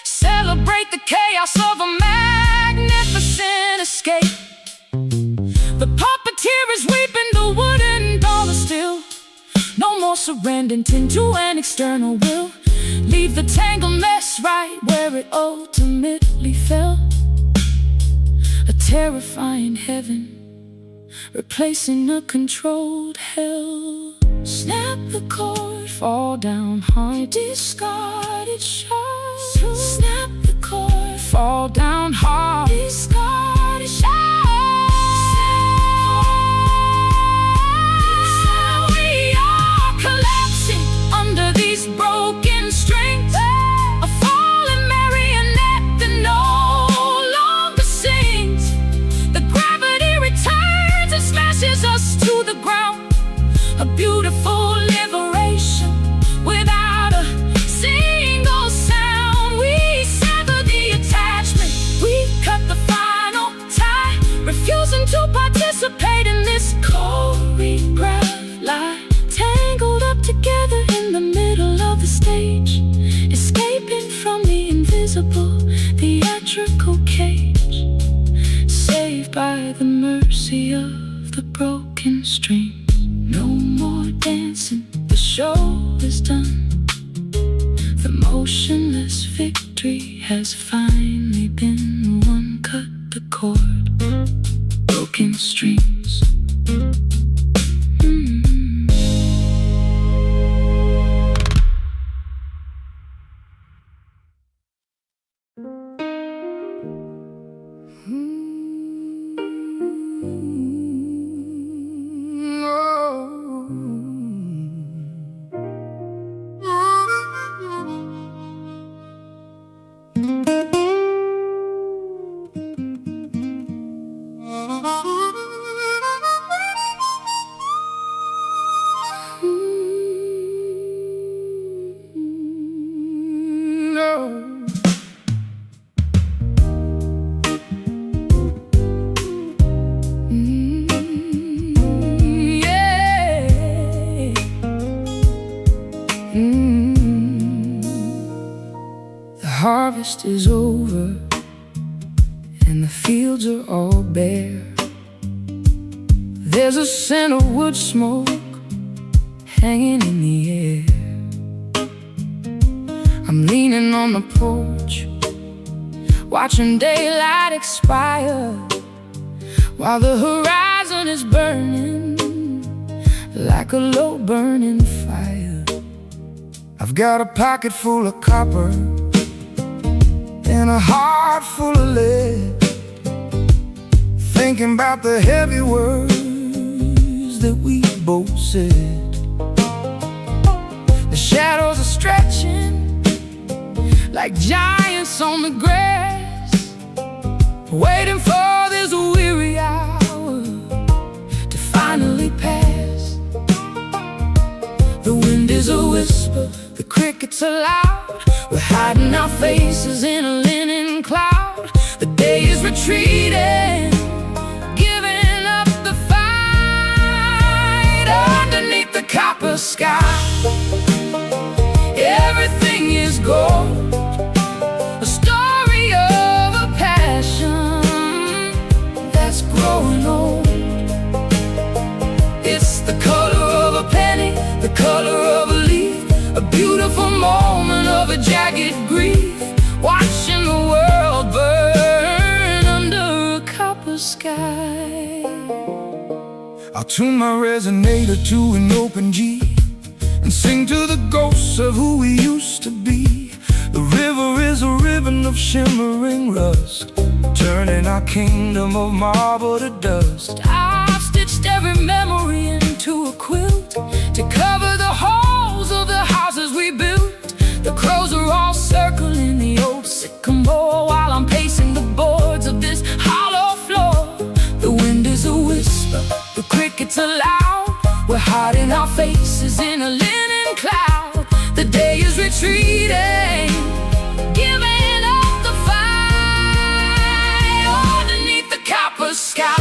S2: Celebrate the chaos of a magnificent escape. The puppeteer is weeping, the wooden doll is still. No more surrendering to an external will. Leave the tangled mess right where it ultimately fell. A terrifying heaven replacing a controlled hell. Snap the cord, fall down hard, discarded shards. Snap the cord, fall down hard, discarded shards. We are collapsing under these broken strings. A fallen marionette that no longer sings. The gravity returns and smashes us to the ground. A beautiful liberation without a single sound. We sever the attachment, we cut the final tie, refusing to participate in this choreographed lie. Tangled up together in the middle of the stage, escaping from the invisible theatrical cage, saved by the mercy of the broken strings. No more dancing, the show is done. The motionless victory has finally been won. Cut the cord, broken strings.
S1: The harvest is over and the fields are all bare. There's a scent of wood smoke hanging in the air. I'm leaning on the porch, watching daylight expire, while the horizon is burning like a low burning fire. I've got a pocket full of copper and a heart full of lead, thinking about the heavy words that we both said. The shadows are stretching like giants on the grass, waiting for this weary hour to finally pass. The wind is a whisper, the crickets are loud, we're hiding our faces in a linen cloud. The day is retreating, giving up the fight. Underneath the copper sky, everything is gold, a story of a passion that's growing old. It's the color of a penny, the color of a leaf, a beautiful moment of a jagged grief, watching the world burn under a copper sky. I'll tune my resonator to an open G and sing to the ghosts of who we used to be. The river is a ribbon of shimmering rust, turning our kingdom of marble to dust.
S2: I've stitched every memory into a quilt to cover the holes of the houses we built. The crows are all circling the old sycamore while I'm pacing the boards of this hollow floor. The wind is a whisper, the crickets are loud. We're hiding our faces in a linen cloud. The day is retreating, giving up the fight underneath the copper sky.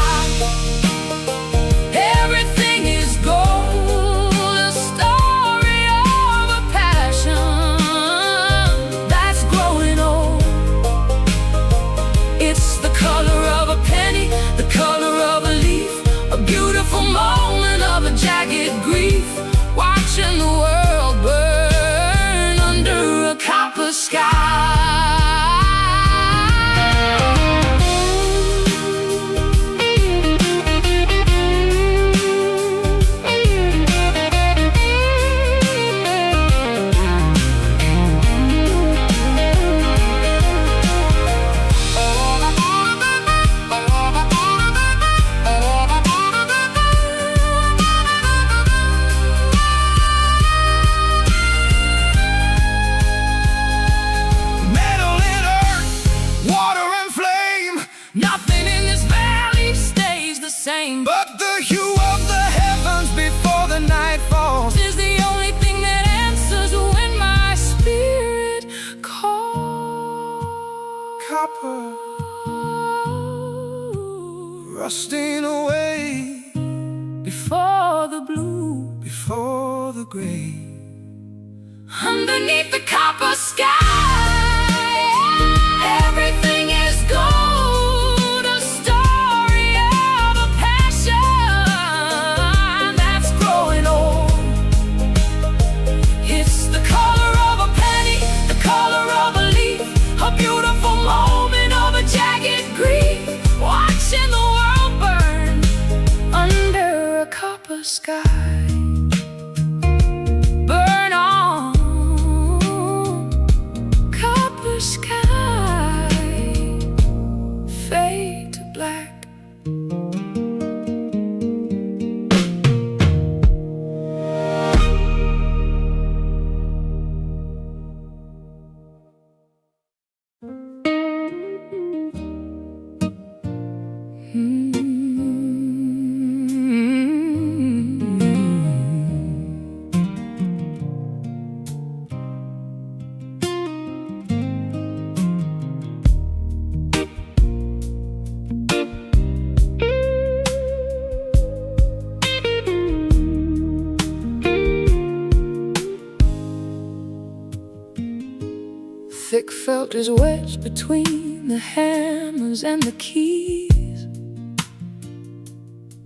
S2: Everything is gold, a story of a passion that's growing old. It's the color of a penny, the color of a leaf, a beautiful moment of a jagged grief, watching the world burn under a copper sky.
S1: But the hue of the heavens before the night falls
S2: is the only thing that answers when my spirit calls.
S1: Copper rusting away
S2: before the blue,
S1: before the gray,
S2: underneath the copper sky. Everything is gold. Sky, burn on, copper sky, fade to black. Thick felt is wedged between the hammers and the keys,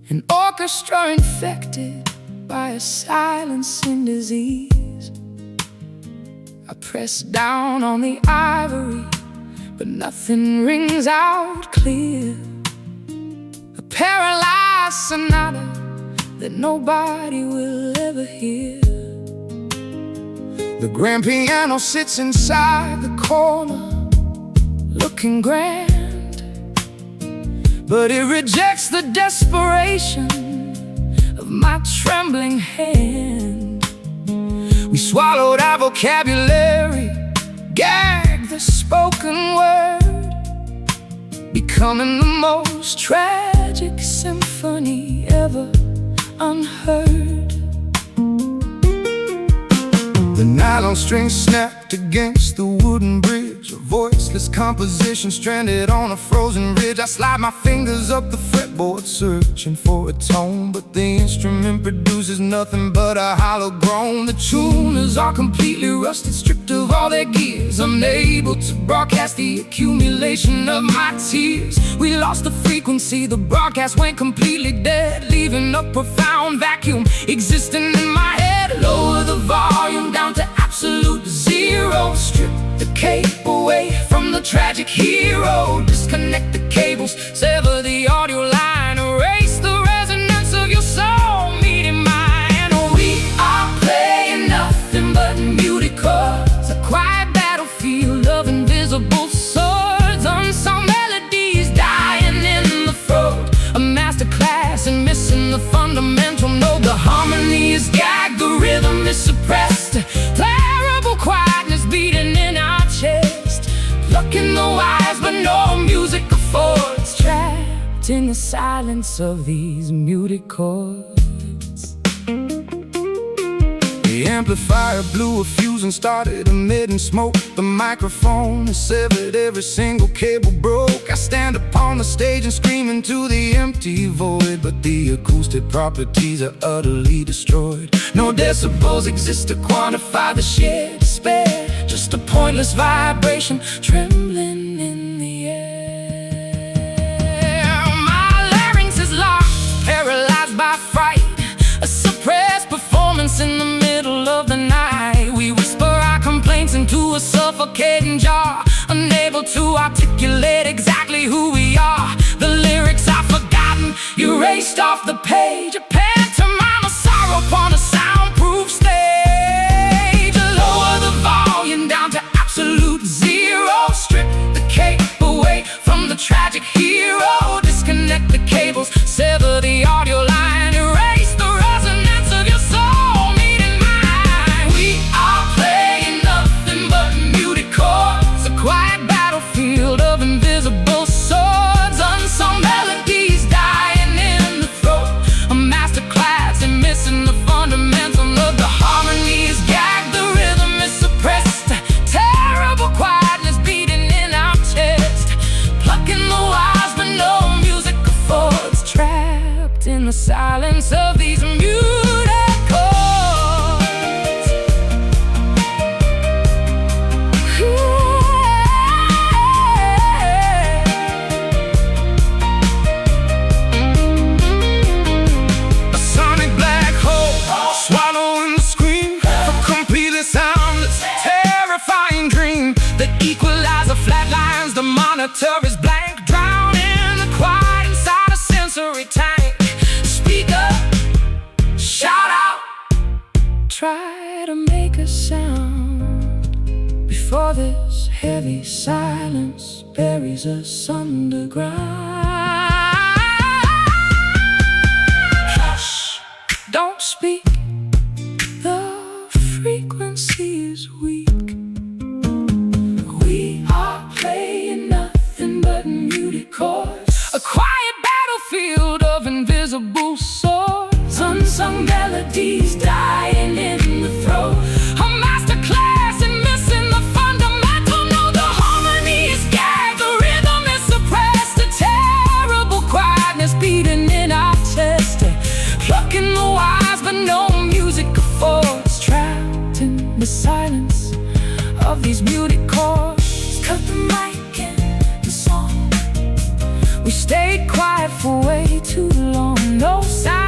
S2: an orchestra infected by a silencing disease. I press down on the ivory, but nothing rings out clear. A paralyzed sonata that nobody will ever hear. The grand piano sits inside the corner, looking grand, but it rejects the desperation of my trembling hand. We swallowed our vocabulary, gagged the spoken word, becoming the most tragic symphony ever unheard. The nylon strings snapped against the wooden bridge, a voiceless composition stranded on a frozen ridge. I slide my fingers up the fretboard searching for a tone, but the instrument produces nothing but a hollow groan. The tuners are completely rusted, stripped of all their gears, unable to broadcast the accumulation of my tears. We lost the frequency, the broadcast went completely dead, leaving a profound vacuum existing in my head. Lower the volume down to absolute zero, strip the cape away from the tragic hero, disconnect the cables, sever the audio line, erase the resonance of your soul. missing the fundamental note. The harmony is gagged, the rhythm is suppressed. Terrible quietness beating in our chest. Plucking the wires but no music affords. Trapped in the silence of these muted chords.
S1: The amplifier blew a fuse and started emitting smoke. The microphone is severed, every single cable broke. I stand upon the stage and scream into the empty void, but the acoustic properties are utterly destroyed. No decibels exist to quantify the sheer despair. Just a pointless vibration trembling in the air.
S2: My larynx is locked, paralyzed by fright. A suppressed performance in the middle of the night. We whisper our complaints into a suffocating jar, unable to articulate exactly who we are. The lyrics are forgotten, erased off the page. A pantomime of sorrow upon a soundproof stage. Lower the volume down to absolute zero. Strip the cape away from the tragic hero. Disconnect the cables, sever the audio line. Erase the resonance of your soul meeting mine. We are playing nothing but muted chords. A quiet battlefield of invisible swords. Unsung melodies dying in the throat. A masterclass in missing the fundamental note. The harmony is gagged, the rhythm is suppressed. Terrible quietness beating in our chest. Plucking the wires but no music affords. Trapped in the silence of these muted chords.
S1: A sonic black hole, swallowing the scream. A completely soundless, terrifying dream.
S2: The equalizer flatlines, the monitor is blank. Drowned in the quiet inside a sensory tank. Speak up, shout out, try to make a sound before this heavy silence buries us underground. Hush, don't speak, the frequency is weak. We are playing nothing but muted chords. A quiet battlefield of invisible swords. Unsung melodies dying in the throat. A masterclass in missing the fundamental note. The harmony is gagged, the rhythm is suppressed. A terrible quietness beating in our chest. Plucking the wires but no music affords. Trapped in the silence of these muted chords. Cut the mic and the song. We stayed quiet for way too long. No sound.